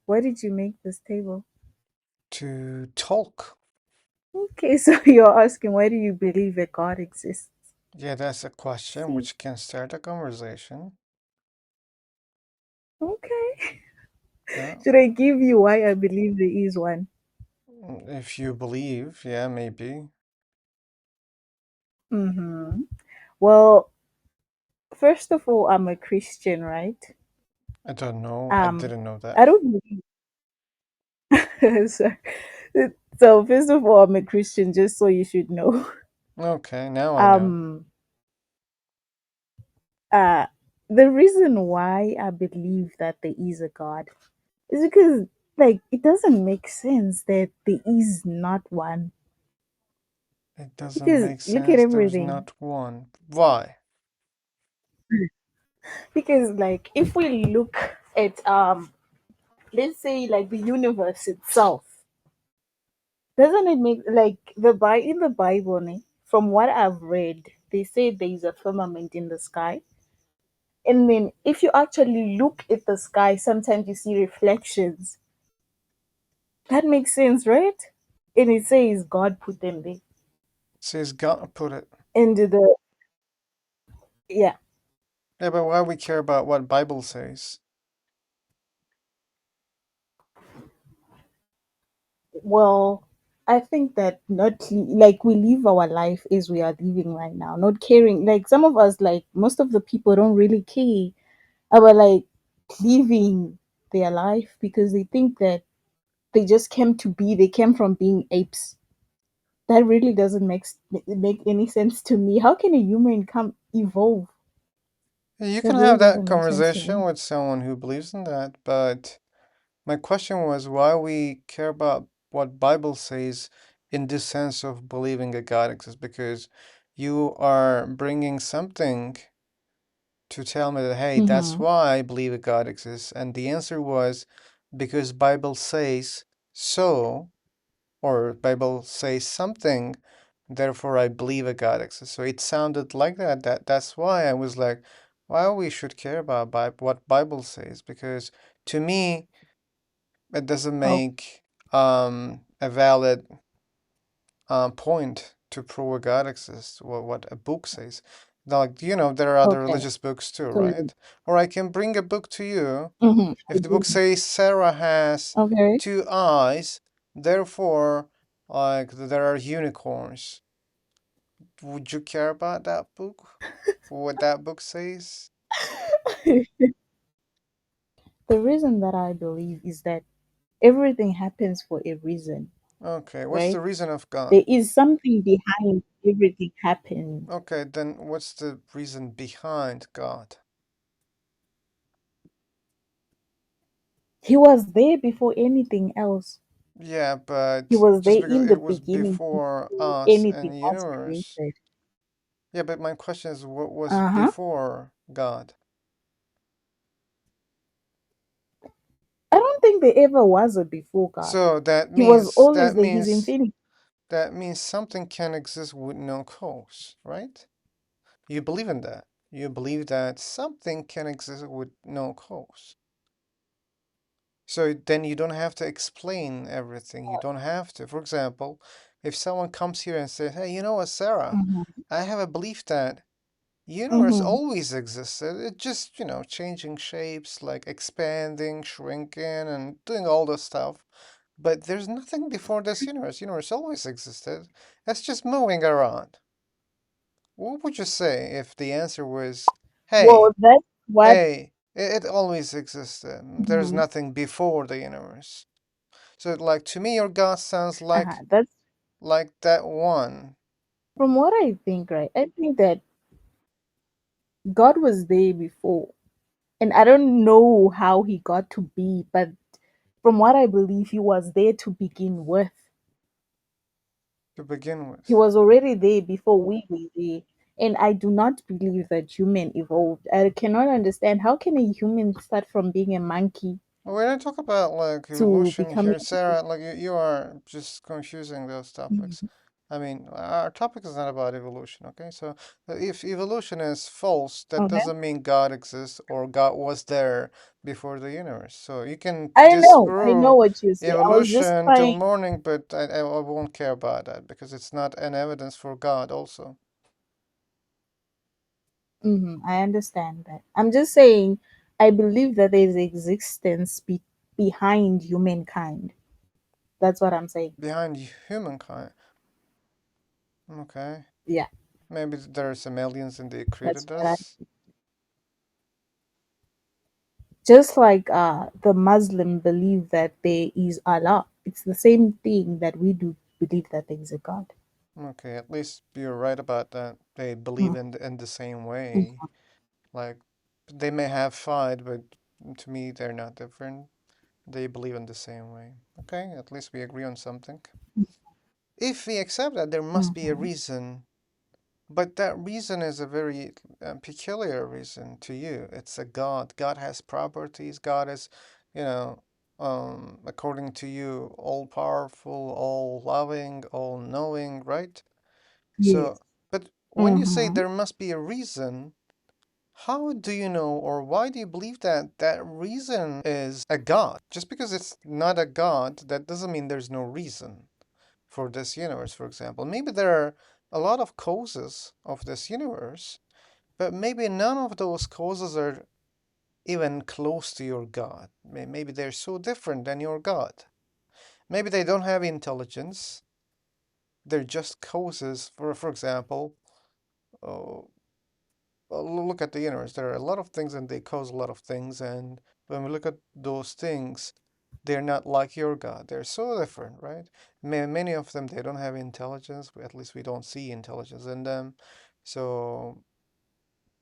Why did you make this table? To talk. Okay, so you're asking why do you believe a God exists? Yeah, that's a question See, which can start a conversation. okay. Yeah. Should I give you why I believe there is one? If you believe, yeah, maybe. Mm-hmm. Well, first of all, I'm a Christian, right? I don't know. I Um, didn't know that. I don't believe. so, so first of all, I'm a Christian, just so you should know. Okay, now I know. Um, uh, the reason why I believe that there is a God is because, like, it doesn't make sense that there is not one. It doesn't Because make look at sense. There's everything. not one. Why? Because, like, if we look at let's say like the universe itself, doesn't it make like in the Bible, ne, from what I've read, they say there is a firmament in the sky. And then if you actually look at the sky, sometimes you see reflections. That makes sense, right? And it says God put them there. Says God put it. And the yeah, Yeah, but why we care about what Bible says? well, I think that not like we live our life as we are living right now, not caring. Like some of us, like most of the people, don't really care about like living their life because they think that they just came to be. They came from being apes. That really doesn't make any sense to me. How can a human come evolve? You That can really have that doesn't make sense to conversation me. with someone who believes in that, but my question was why we care about what Bible says in this sense of believing a God exists, because you are bringing something to tell me that, hey, that's Mm-hmm. why I believe a God exists. And the answer was because Bible says so, or Bible says something, therefore I believe a God exists. So it sounded like that. That's why I was like, why we should care about what Bible says? Because to me, it doesn't Oh, make a valid point to prove a God exists, what a book says. Like, there are other okay. religious books too, So you, right? Or I can bring a book to you. mm-hmm. I If the book do. says Sarah has Okay. two eyes, therefore, like, there are unicorns. Would you care about that book? What that book says? The reason that I believe is that everything happens for a reason, Okay, what's right? the reason of God? There is something behind everything happening. Okay, then what's the reason behind God? He was there before anything else. Yeah, He but was just there because in the it was beginning before before us and anything the was universe. created. Yeah, but my question is, what was Uh-huh. before God? I don't think there ever was a before God. So that He was means always that there. He's means infinity. that means something can exist with no cause, right? You believe in that. You believe that something can exist with no cause. So then you don't have to explain everything. You don't have to. For example, if someone comes here and says, "Hey, you know what, Sarah? Mm-hmm. I have a belief that universe Mm-hmm. always existed. It just, changing shapes, like expanding, shrinking, and doing all this stuff. But there's nothing before this universe. Universe always existed. It's just moving around." What would you say if the answer was, Well, hey, that's what. it always existed. There's Mhm. nothing before the universe. So, like, to me, your God sounds That's like that one. from what I think, right? I think that God was there before, and I don't know how he got to be, but from what I believe, he was there to begin with. To begin He with. was already there before we were there. And I do not believe that human evolved. I cannot understand how can a human start from being a monkey When I talk about like to evolution becoming. here, Sarah, like you are just confusing those topics. I mean, our topic is not about evolution, okay? So if evolution is false, that Okay. doesn't mean God exists or God was there before the universe. So you can I know disprove what you say. I was just evolution till trying. morning, but I won't care about that because it's not an evidence for God also. I understand that. I'm just saying, I believe that there's existence behind humankind. That's what I'm saying. Behind humankind. Okay. Yeah, Maybe there are some aliens and they that's created what I. us. Just like the Muslim believe that there is Allah. It's the same thing that we do believe that there is a God. Okay, at least you're right about that. They believe Mm, in the same way. mm, Like they may have fight, but to me they're not different. They believe in the same way. Okay, at least we agree on something. If we accept that there must be a mhm. reason, but that reason is a very peculiar reason to you. It's a God. God has properties. God is, you know, according to you, all powerful, all loving, all knowing, right? So, Yes. but when you say Mm-hmm. there must be a reason, how do you know or why do you believe that that reason is a God? Just because it's not a God, that doesn't mean there's no reason for this universe, for example. Maybe there are a lot of causes of this universe, but maybe none of those causes are even close to your God. Maybe they're so different than your God. Maybe they don't have intelligence. They're just causes. For example, oh, well, look at the universe. There are a lot of things and they cause a lot of things. And when we look at those things, they're not like your God. They're so different, right? Many of them, they don't have intelligence. At least we don't see intelligence in them. So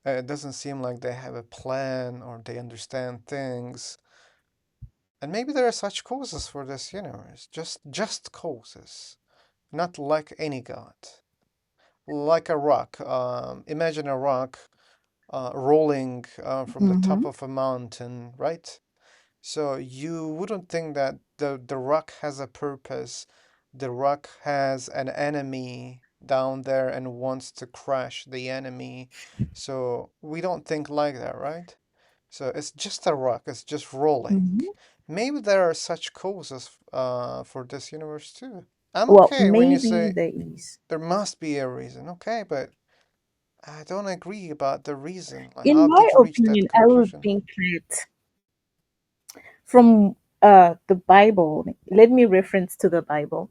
it doesn't seem like they have a plan or they understand things. And maybe there are such causes for this universe. Just causes. Not like any God. Like a rock. Imagine a rock rolling from the top Mm-hmm. of a mountain, right? So you wouldn't think that the rock has a purpose. The rock has an enemy down there and wants to crush the enemy. So we don't think like that, right? So it's just a rock, it's just rolling. Mm-hmm. Maybe there are such causes for this universe too. I'm Well, okay when you maybe say there is. there must be a reason, okay, but I don't agree about the reason. Like, In how my did you reach that opinion, I would conclusion? think that from the Bible, let me reference to the Bible.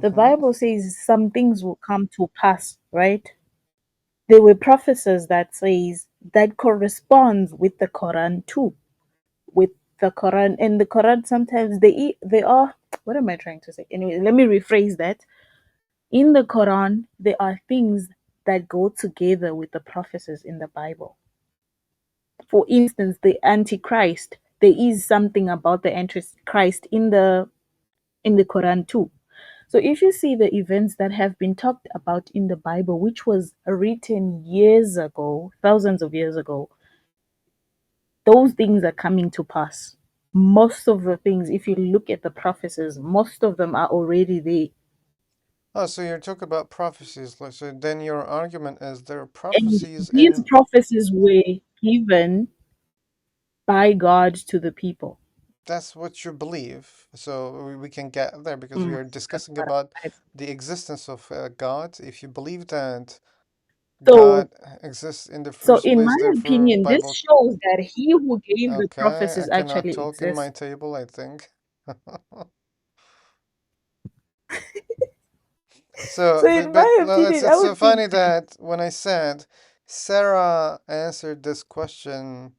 The Mm-hmm. Bible says some things will come to pass, right? There were prophecies that says that corresponds with the Quran too. With the Quran and the Quran, sometimes they are. What am I trying to say? Anyway, let me rephrase that. In the Quran, there are things that go together with the prophecies in the Bible. For instance, the Antichrist. There is something about the Antichrist in the Quran too. So if you see the events that have been talked about in the Bible, which was written years ago, thousands of years ago, those things are coming to pass. Most of the things, if you look at the prophecies, most of them are already there. Oh, so you're talking about prophecies. Like, so then your argument is there are And prophecies these in prophecies were given by God to the people. that's what you believe. So we can get there because we are That's discussing what about I. the existence of God. If you believe that So God exists in the So, first in place, my therefore opinion, this Bible. shows that he who gave the Okay, I prophecies cannot actually talk in my exists. table, I think. So, So, in my opinion, I it's so would think funny that that when I said Sarah answered this question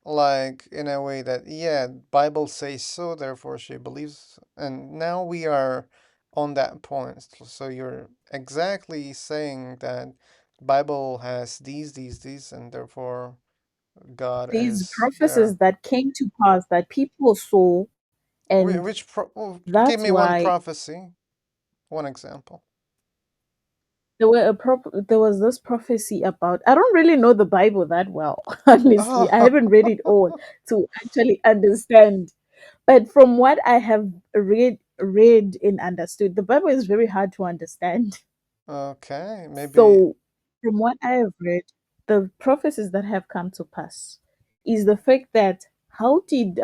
like in a way that yeah, Bible says so, therefore she believes, and now we are on that point. So you're exactly saying that Bible has these, and therefore God these is there. prophecies that came to pass that people saw, and Give that's me one why prophecy, one example. there was this prophecy about. I don't really know the Bible that well, honestly. I Oh, haven't read it all to actually understand. But from what I have read and understood, the Bible is very hard to understand. Okay, maybe. So, from what I have read, the prophecies that have come to pass is the fact that how did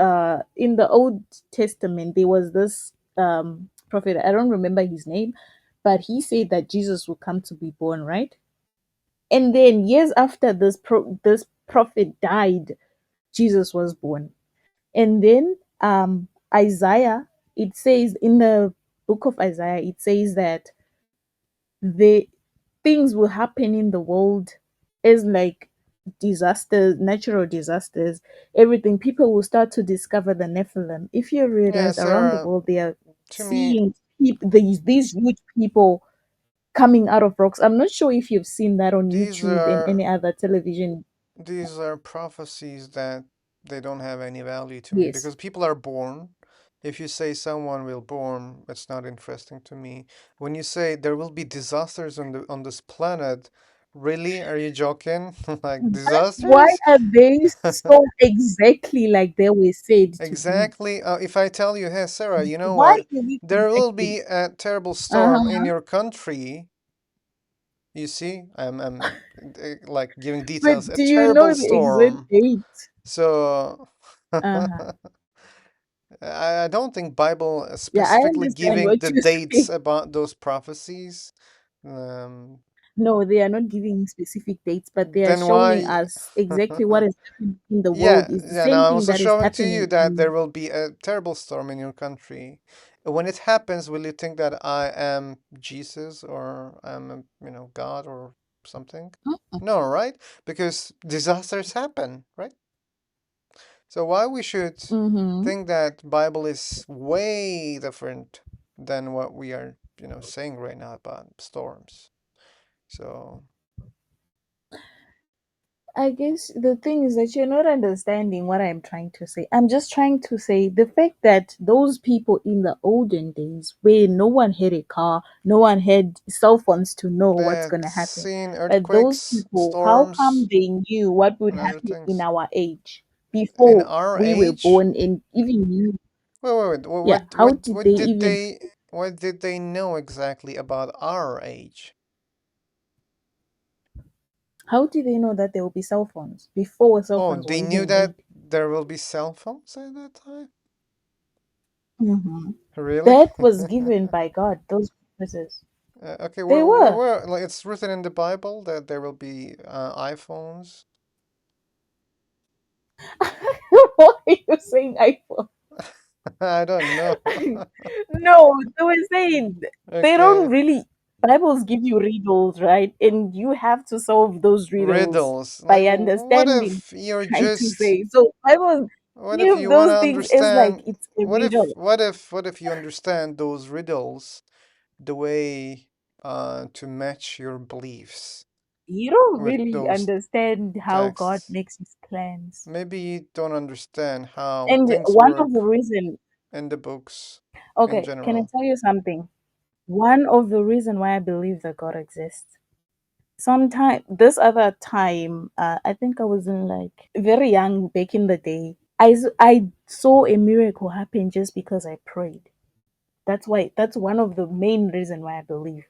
in the Old Testament there was this prophet, I don't remember his name, but he said that Jesus will come to be born, right? And then years after this prophet died, Jesus was born. And then Isaiah, it says in the book of Isaiah, it says that the things will happen in the world as like disasters, natural disasters, everything. People will start to discover the Nephilim. If you Yeah, realize around the Sarah, world, they are to me, seeing these huge people coming out of rocks. I'm not sure if you've seen that on these YouTube and are any other television. these are prophecies that they don't have any value to me Yes. because people are born. If you say someone will born, it's not interesting to me. When you say there will be disasters on this planet, really? Are you joking? Like But why disasters? are they so exactly like they were said to be? Exactly. If I tell you, hey, Sarah, you know Why what? is it There will exactly? be a terrible storm in Uh-huh. your country. You see, I'm like giving details. But A do you know terrible the exact storm. date? So Uh-huh. I don't think Bible is Yeah, I specifically understand giving what the you dates say. about those prophecies. Um, No, they are not giving specific dates, but they are then showing why? us exactly what is happening in the Yeah, world is the yeah. same Now I'm thing also that is showing to you happening that there in. will be a terrible storm in your country. When it happens, will you think that I am Jesus or I'm, God or something? No, right? Because disasters happen, right? So why we should Mm-hmm. think that Bible is way different than what we are, saying right now about storms. So I guess the thing is that you're not understanding what I'm trying to say. I'm just trying to say the fact that those people in the olden days, where no one had a car, no one had cell phones to know what's they've going to happen, seen but those earthquakes, people, how come storms, they knew what would and other happen in things. our age In before our we were age, born and even you? wait. Yeah, how did they even? What did they know exactly about our age? How did they know that there will be cell phones before cell Oh, phones were they knew even that made? there will be cell phones at that time? Hmm. Really? That was given by God. Those promises. Okay, They were. like it's written in the Bible that there will be iPhones. Why are you saying iPhone? I don't know. No, they were saying they don't Okay, really. Bibles give you riddles, right? And you have to solve those riddles riddles. Like, by what understanding. if you're Trying to just, say so. Bibles what if give you want those to things as like understand, it's a riddle. what if you understand those riddles the way to match your beliefs You don't with really those understand how God texts? makes His plans. Maybe you don't understand how And things one of the work reason, in the books in okay, can I general. tell you something? One of the reason why I believe that God exists. Sometime this other time, I think I was in like very young back in the day. I saw a miracle happen just because I prayed. That's why. That's one of the main reason why I believe.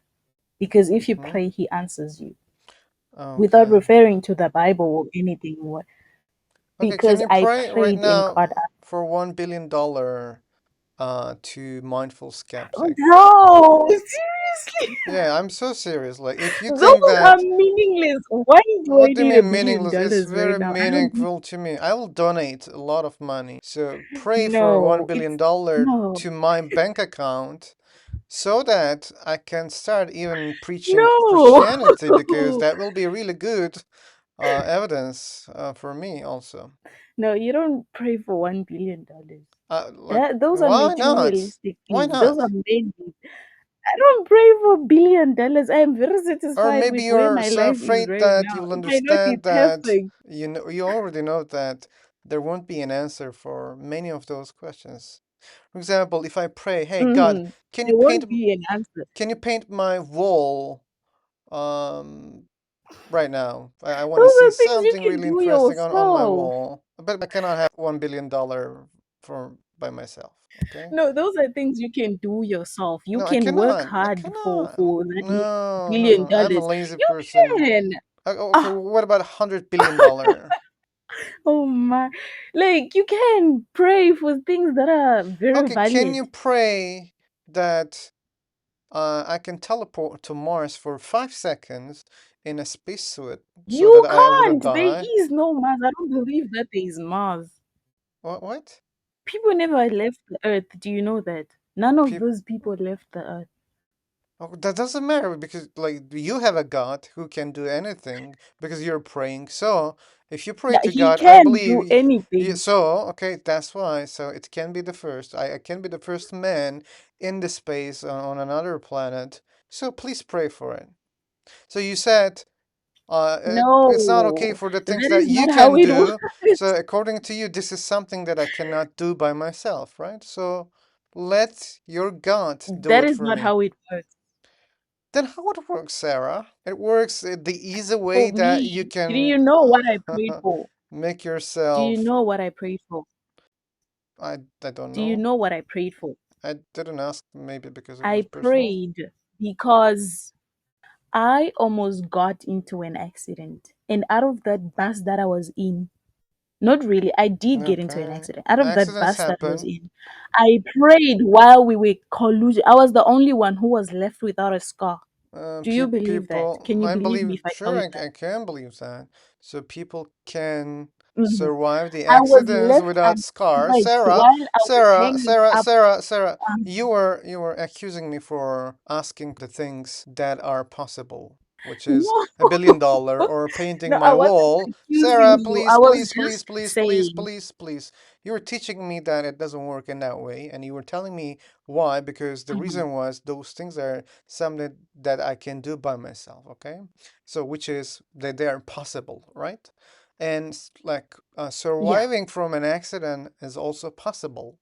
Because if you Hmm. pray, He answers you without Okay. referring to the Bible or anything. Okay, can Because you I pray right prayed and now God. for $1 billion to mindful skeptic? No, seriously, Yeah, I'm so serious. Like, if you think those are that, meaningless. Why do I what do you need a mean billion meaningless? It's dollars right very now? I don't need. meaningful to me. I will donate a lot of money. So pray for one No, billion it's dollar no, to my bank account so that I can start even preaching no. Christianity because that will be really good evidence for me also. No, you don't pray for $1 billion. Like, That those are why not? materialistic Why things. Those are not? made. I don't pray for $1 billion. I am very Or satisfied maybe with where you're my so life is afraid right that now. you'll It might not be understand that perfect. you already know that there won't be an answer for many of those questions. For example, if I pray, "Hey God, Hmm. can you There paint won't be an answer. can you paint my wall um right now? I want to Those see are things you something can really do interesting on my yourself. wall." But I cannot have $1 billion for by myself. Okay. No, those are things you can do yourself. You No, I can work cannot. I hard cannot. for that No, no, billion no. I'm a dollars. lazy You person. can. Okay, Ah, what about $100 billion? oh my. Like you can pray for things that are very Okay, can valid. you pray that I can teleport to Mars for 5 seconds in a spacesuit so You that I wouldn't can't. There die? is no Mars. I don't believe that there is Mars. What? What? People never left the earth. Do you know that? None of Peop those people left the earth. Oh, that doesn't matter because like you have a God who can do anything because you're praying. So if you pray Yeah, to he God, I can do believe. anything. So okay, that's why. So it can be the first. I can be the first man in the space on another planet. So please pray for it. So you said it's not okay No, for the things that that is you not how can it do. So works. according to you, this is something that I cannot do by myself, right? So let your God do That it is for not me. how it works. Then how it works, Sarah? It works the easy way For that you me, do can you know what I prayed for? make Do you yourself. know what I prayed for? I don't Do you know. know what I prayed for? I didn't ask, maybe because it was I personal. prayed because I almost got into an accident. And out of that bus that I was in, not really, I did get into an Okay. accident. Out of that Accidents bus that I was happen. in, I prayed while we were colluding. I was the only one who was left without a scar. Do you believe that? People, Can you I believe me believe, if I tell sure, you that? I can believe that. So people can Mhm. survive the I was accidents left without scars. unemployed Sarah, while I was Sarah, hanging Sarah, up. Sarah, Sarah, Um, you were accusing me for asking the things that are possible, which is no, $1 billion or painting no, my I wasn't wall. accusing Sarah, you. please, I was please, please, just please, please, saying. please, please. You were teaching me that it doesn't work in that way, and you were telling me why, because the Mhm. reason was those things are something that I can do by myself, okay? So, which is that they are possible, right? And like Yeah, surviving from an accident is also possible.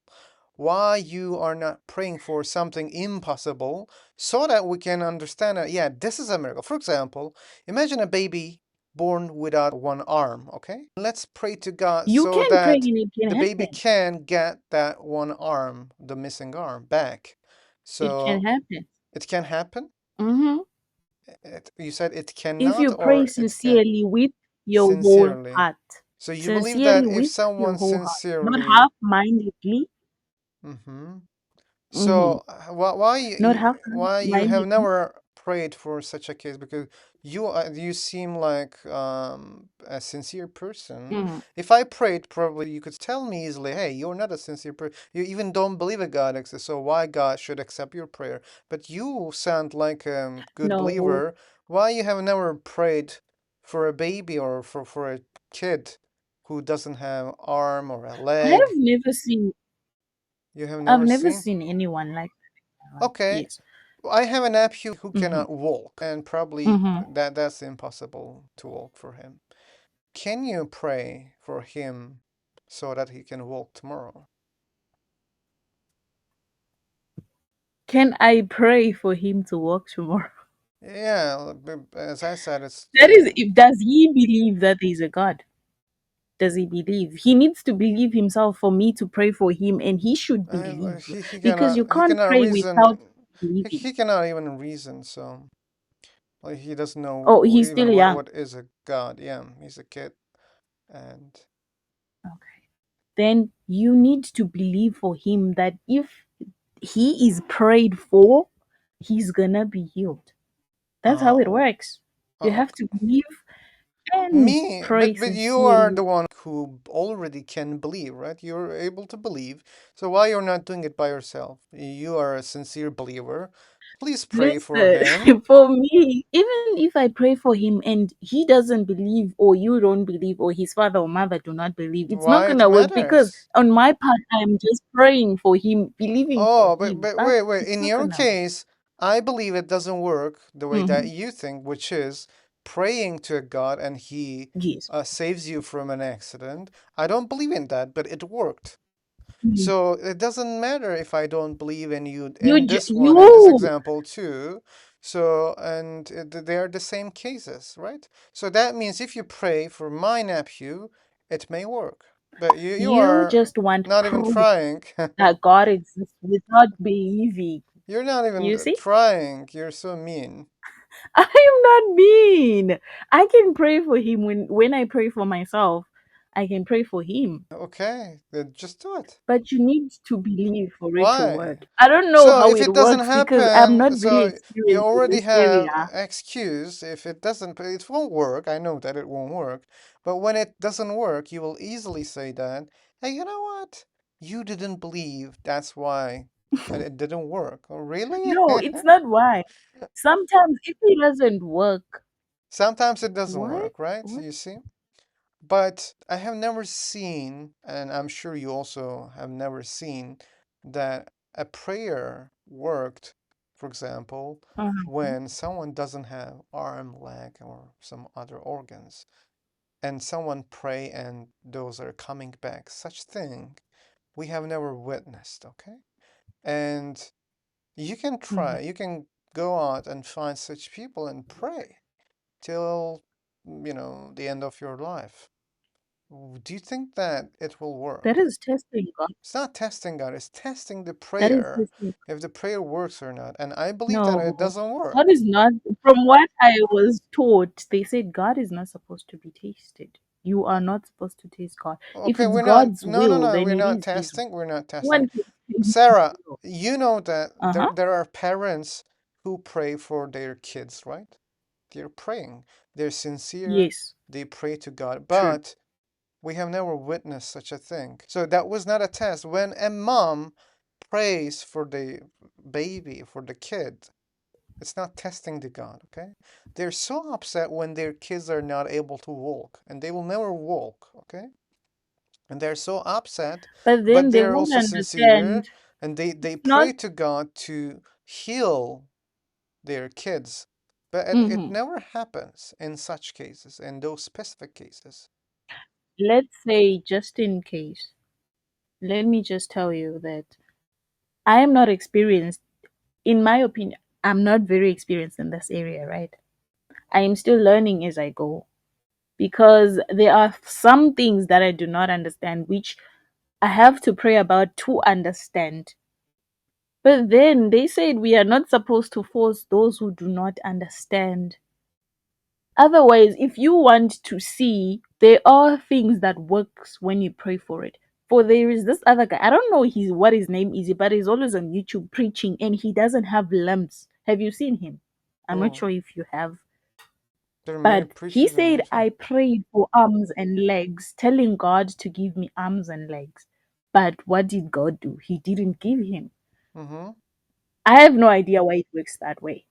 Why you are not praying for something impossible so that we can understand that, yeah, this is a miracle. For example, imagine a baby born without one arm, okay? Let's pray to God you so can pray that and it can the baby happen. can get that one arm, the missing arm, back. It can So happen. it can happen. Hmm. You said it If cannot you pray or it can sincerely with your whole sincerely. heart, So you believe that sincerely if with your someone whole heart, not sincerely, half-mindedly. hmm. Hmm. So why Not why you have half-mindedly. never prayed for such a case? Because you seem like a sincere person. Hmm. If I prayed, probably you could tell me easily, hey, you're not a sincere person. You even don't believe a God exists, so why God should accept your prayer? But you sound like a good No, believer. Why you have never prayed for a baby or for a kid who doesn't have arm or a I have leg? never seen. You have I've never never seen? seen anyone like that. Okay, Yes. I have a nephew who Hmm. cannot walk, and probably Hmm. that's impossible to walk for him. Can you pray for him so that he can walk tomorrow? Can I pray for him to walk tomorrow? Yeah, as I said, it's That is, if does he believe that there is a God? Does he believe? He needs to believe himself for me to pray for him, and he should believe because you he can't cannot pray without reason. believing. He cannot even reason, so like he doesn't Oh, know he's still even young. what is a God. Yeah, he's a kid, and Okay. Then you need to believe for him that if he is prayed for, he's gonna be healed. That's how it uh, works. You have to believe and me, pray but you are sincerely. the one who already can believe, right? You're able to believe. So why you're not doing it by yourself? You are a sincere believer. Please pray for him. Listen, for me, even if I pray for him and he doesn't believe, or you don't believe, or his father or mother do not believe, it's not Why it gonna work because matters? on my part, I am just praying for him, believing for Oh, him, but but wait, wait. it's In not your gonna work. case, I believe it doesn't work the way that Hmm. you think, which is praying to a God and he Yes. saves you from an accident. I don't believe in that, but it worked. Mhm. So it doesn't matter if I don't believe in you You, in this one, in this you, example too. So, and they are the same cases, right? So that means if you pray for my nephew, it may work. But you You are just want not even proof trying. that God exists without believing. You're not You even see? trying. You're so mean. I am not mean. I can pray for him when I pray for myself. I can pray for him. Okay, then just do it. But you need to believe for it to Why? work. I don't know So how if it it doesn't works because I'm not happen, very so you experienced in already this have area. excuse. If it doesn't, it won't work. I know that it won't work. But when it doesn't work, you will easily say that, hey, you know what? You didn't believe. That's why. And it didn't work. Oh, really? No, it's not why. Sometimes if it doesn't work, Sometimes it doesn't what? work, right? What? You see? But I have never seen, and I'm sure you also have never seen, that a prayer worked, for example, Mhm, when someone doesn't have arm, leg, or some other organs, and someone pray and those are coming back. Such thing we have never witnessed, okay? And you can mhm. try, you can go out and find such people and pray till, the end of your life. Do you think that it will That work? is testing God. It's not testing God, it's testing the That is prayer, testing. if the prayer works or not. And I believe that it No, doesn't God work. is not. From what I was taught, they said God is not supposed to be tasted. You are not supposed to taste God. If Okay, it's we're not, God's no, no, will, no, then we're it not is His will. testing, we're not No testing. one can change His Sarah, will. you know that Uh huh. there are parents who pray for their kids, right? They're praying, they're sincere, Yes, they pray to God, true. but we have never witnessed such a thing. So that was not a test. When a mom prays for the baby, for the kid, it's not testing the God, okay? They're so upset when their kids are not able to walk, and they will never walk, okay? And they're so upset, But but then they they're would also sincere, understand and they it's not. pray to God to heal their kids. But it Mhm. never happens in such cases, in those specific cases. Let's say, just in case, let me just tell you that I am not experienced. In my opinion, I'm not very experienced in this area, right? I am still learning as I go because there are some things that I do not understand, which I have to pray about to understand. But then they said we are not supposed to force those who do not understand. Otherwise, if you want to see, there are things that works when you pray for it. For there is this other guy, I don't know what his name is, but he's always on YouTube preaching and he doesn't have limbs. Have you seen him? I'm not Oh, sure if you have. there are many But he preachers on said, YouTube. I prayed for arms and legs, telling God to give me arms and legs. But what did God do? He didn't give him. Mm-hmm. I have no idea why it works that way.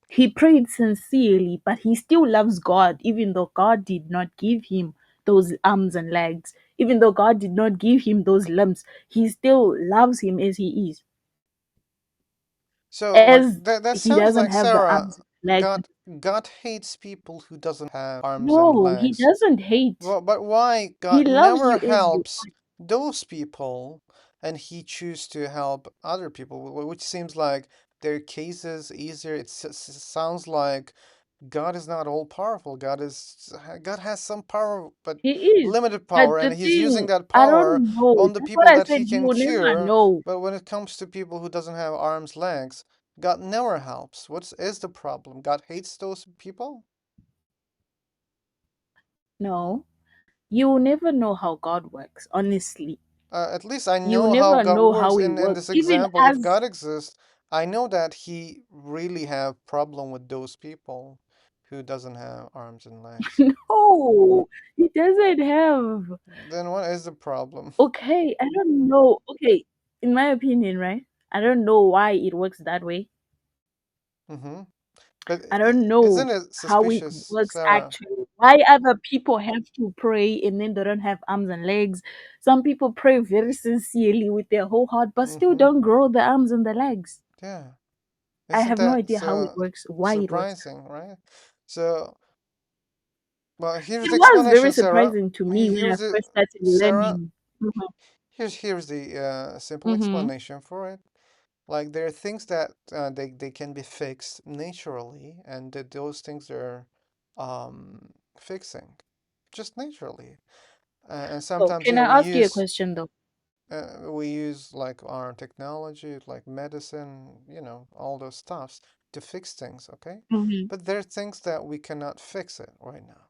He prayed sincerely, but he still loves God, even though God did not give him those arms and legs, even though God did not give him those limbs. He still loves him as he is, So like as that he sounds doesn't like have the Sarah, arms and legs. God hates people who doesn't have arms and No, he legs. doesn't hate. Well, but why He God loves never you as you helps those people and he choose to help other people, which seems like their case is easier. Sounds like God is not all powerful. God has some power, but He is. limited But power, and the he's using thing, that I power don't know. on the That's what people I that said. he You can will never cure. know. But when it comes to people who doesn't have arms, legs, God never helps. What is the problem? God hates those people? No, you will never know how God works, honestly. At least I You will know how never God know works how he in works. this Even example. If as God exists, I know that he really have problem with those people who doesn't have arms and legs. no, he doesn't have. Then what is the problem? Okay, I don't know. Okay, in my opinion, right? I don't know why it works that way. Mm-hmm. But I don't know isn't it how it suspicious, works Sarah? actually. Why other people have to pray and then they don't have arms and legs? Some people pray very sincerely with their whole heart, but still Mm-hmm. don't grow the arms and the legs. Yeah. I Isn't have no that idea how it so works, why it works. surprising, right? So, well, here's It the was very explanation, Sarah. surprising to me when I Here's the first started Sarah. learning. Mhm, Here's the simple mhm. explanation for it. Like there are things that they can be fixed naturally, and that those things are fixing just naturally. And So, sometimes, can yeah, I ask you a question though? we use like our technology, like medicine, all those stuffs to fix things, okay? Hmm. But there are things that we cannot fix it right now.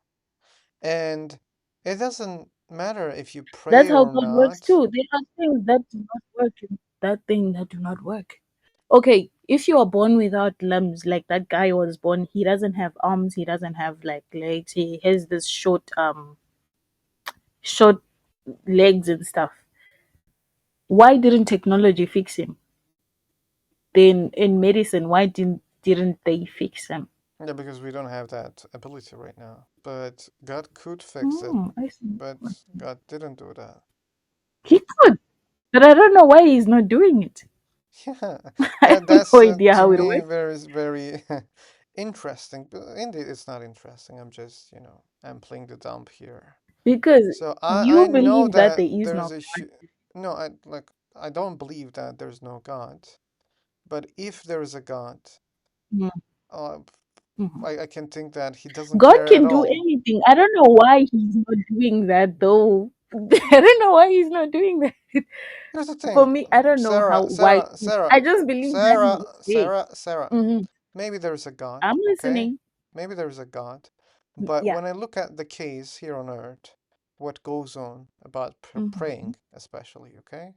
And it doesn't matter if you That's pray how or God works not. too. There are things that do not work and that thing that do not work. Okay, if you are born without limbs, like that guy was born, he doesn't have arms, he doesn't have like legs, he has this short legs and stuff. Why didn't technology fix him? Then in medicine, why didn't they fix him? Yeah, because we don't have that ability right now. But God could fix it, Hmm, I see. but God didn't do that. He could, but I don't know why he's not doing it. Yeah, I that have no that's idea to how it me works. very interesting. But indeed, it's not interesting. I'm playing the dump here. Because So I you know believe that that there is there's no a no, I don't believe that there's no God. But if there is a God, God. uh, Mhm. I can think that he doesn't God care at can do all. anything. I don't know why he's not doing that though. I don't know why he's not doing that. Here's the For thing, me, I don't know how Sarah, why. Sarah, Sarah, I just believe that Sarah, he's there. Sarah, Sarah. Hmm. Maybe there's a God, I'm okay? listening. Maybe there's a God. But Yeah. when I look at the case here on earth, what goes on about Hmm. praying, especially, okay?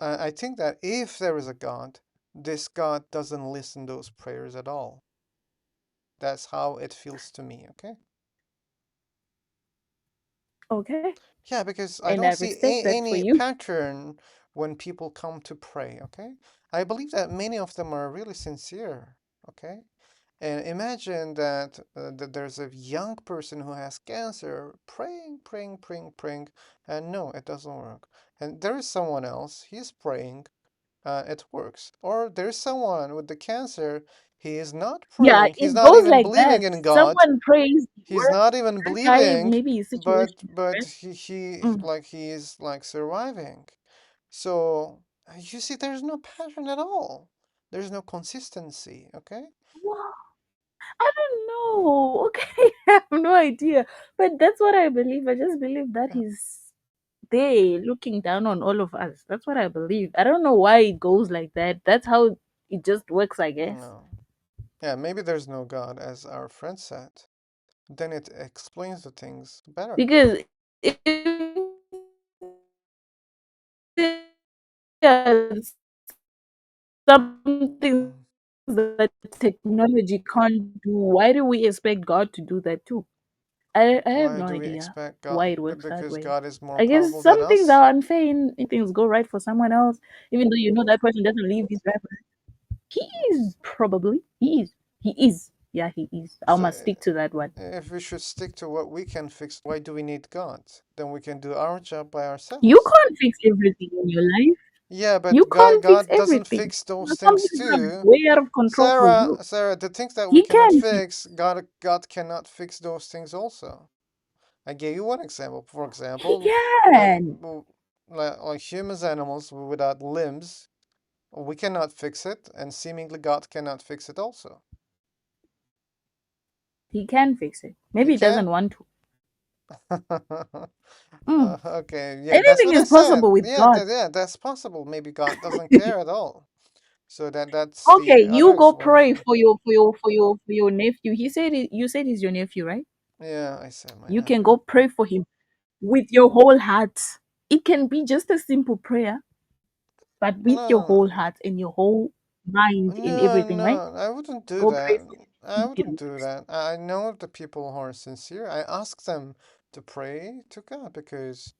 I think that if there is a God, this God doesn't listen those prayers at all. That's how it feels to me, okay? Okay. Yeah, because I And don't I see respect that for any you. pattern when people come to pray, okay? I believe that many of them are really sincere, okay? And imagine that there's a young person who has cancer praying, praying, praying, praying, and no, it doesn't work. And there is someone else, he's praying, it works. Or there's someone with the cancer, he is not Yeah, praying, he's it not goes even like believing that. in God, Someone prays, it he's works. not even That guy, believing, maybe his but situation is but stress. he Mm. like he is like surviving. So you see, there's no pattern at all. There's no consistency, okay? Wow. I don't know. Okay, I have no idea. But that's what I believe. I just believe that Yeah, he's there looking down on all of us. That's what I believe. I don't know why it goes like that. That's how it just works, I guess. no. Yeah, maybe there's no God, as our friend said. Then it explains the things better. Because if there's some things Mm. that technology can't do, why do we expect God to do that too? I have Why no do we idea expect why God? it works that Because way. God is more I guess powerful than some things us? are unfair in things go right for someone else, even though you know that person doesn't live his right. He is probably. He is. He is. Yeah, he is. I So must stick to that one. if we should stick to what we can fix, why do we need God? Then we can do our job by You ourselves. can't fix everything in your life. Yeah, You but God, can't fix God doesn't everything. fix those Some things things are too. way out of control for Sarah, you. Sarah, the things that we He cannot can fix. fix, God cannot fix those things also. I gave you one example. For He example, like can. like humans, animals without limbs, we cannot fix it, and seemingly God cannot fix it also. He can fix it. He Maybe he doesn't can. want to. Mm. Okay, yeah, that's Anything what I is said. possible with Yeah, God. yeah, that's possible. Maybe God doesn't care at all. So that's Okay, the other you go pray explanation. for your nephew. He said you said he's your nephew, right? Yeah, I said my You can nephew. go pray for him with your whole heart. It can be just a simple prayer, but No, with your no, whole no. heart and your whole mind and No, everything, right? no, I wouldn't do Go that. pray for him. I See if wouldn't it do works. that. I know the people who are sincere. I ask them to pray to God because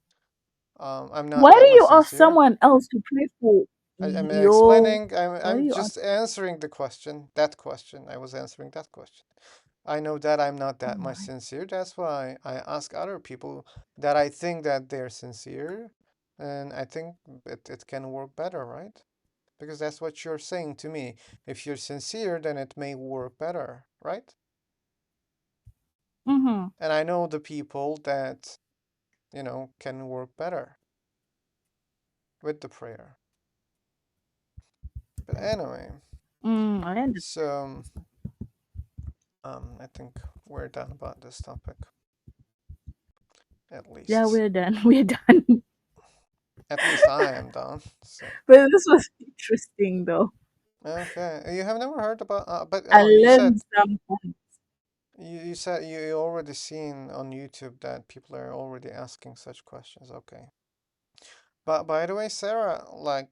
I'm not Why do that much you ask sincere. someone else to pray for I'm your? explaining. Why do I'm you ask? just answering the question. That question. I was answering that question. I know that I'm not that much Alright. sincere. That's why I ask other people that I think that they're sincere, and I think it can work better, right? Because that's what you're saying to me. If you're sincere, then it may work better, right? Mm-hmm. And I know the people that, can work better with the prayer. But anyway, I understand. so I think we're done about this topic. at Yeah, least. we're done. We're done. At least I am done. So But this was interesting, though. okay, you have never heard about, but I oh, you learned said some points. you said you already seen on YouTube that people are already asking such questions. Okay, but by the way, Sarah, like,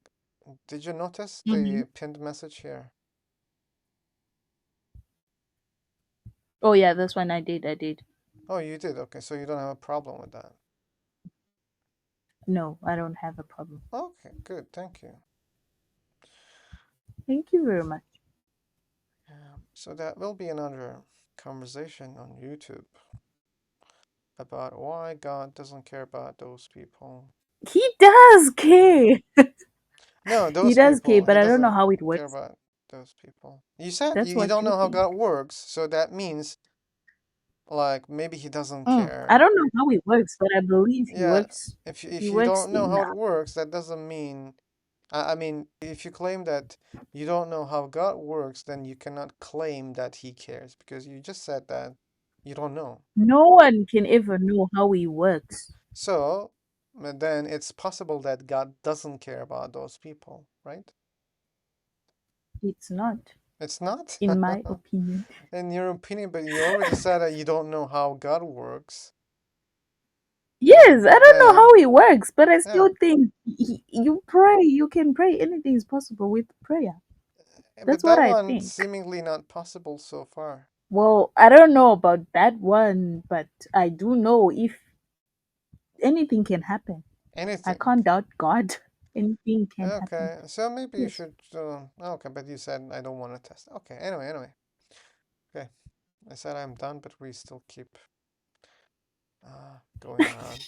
did you notice Hmm. the pinned message here? Oh yeah, this one I did. I did. Oh, you did. Okay, so you don't have a problem with that. No, I don't have a problem. Okay, good. Thank you. Thank you very much. Yeah. So that will be another conversation on YouTube about why God doesn't care about those people. He does care. No, He those does care, people. but He I don't know doesn't how it care works. about those people. You said That's you what don't you know how think. God works, so that means like maybe he doesn't I care. don't know how it works, but I believe he Yeah, works. if He you works don't know in. how it works, that doesn't mean I mean, if you claim that you don't know how God works, then you cannot claim that he cares because you just said that you don't know. No one can ever know how he works. So then it's possible that God doesn't care about those people, right? It's not, It's not? in my opinion. In your opinion, but you already said that you don't know how God works. Yes, I don't know how Then, he works, but I yeah. still think you pray. You can pray. Anything is possible with prayer. But That's what that I one think. seemingly not possible so far. Well, I don't know about that one, but I do know if anything can happen. I Anything. can't doubt God. Anything can happen. Okay, so maybe you Yes. should. Okay, but you said I don't want to test. Okay, anyway. Okay, I said I'm done, but we still keep going on.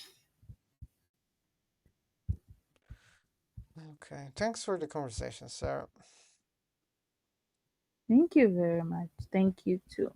Okay, thanks for the conversation, Sarah. Thank you very much. Thank you too.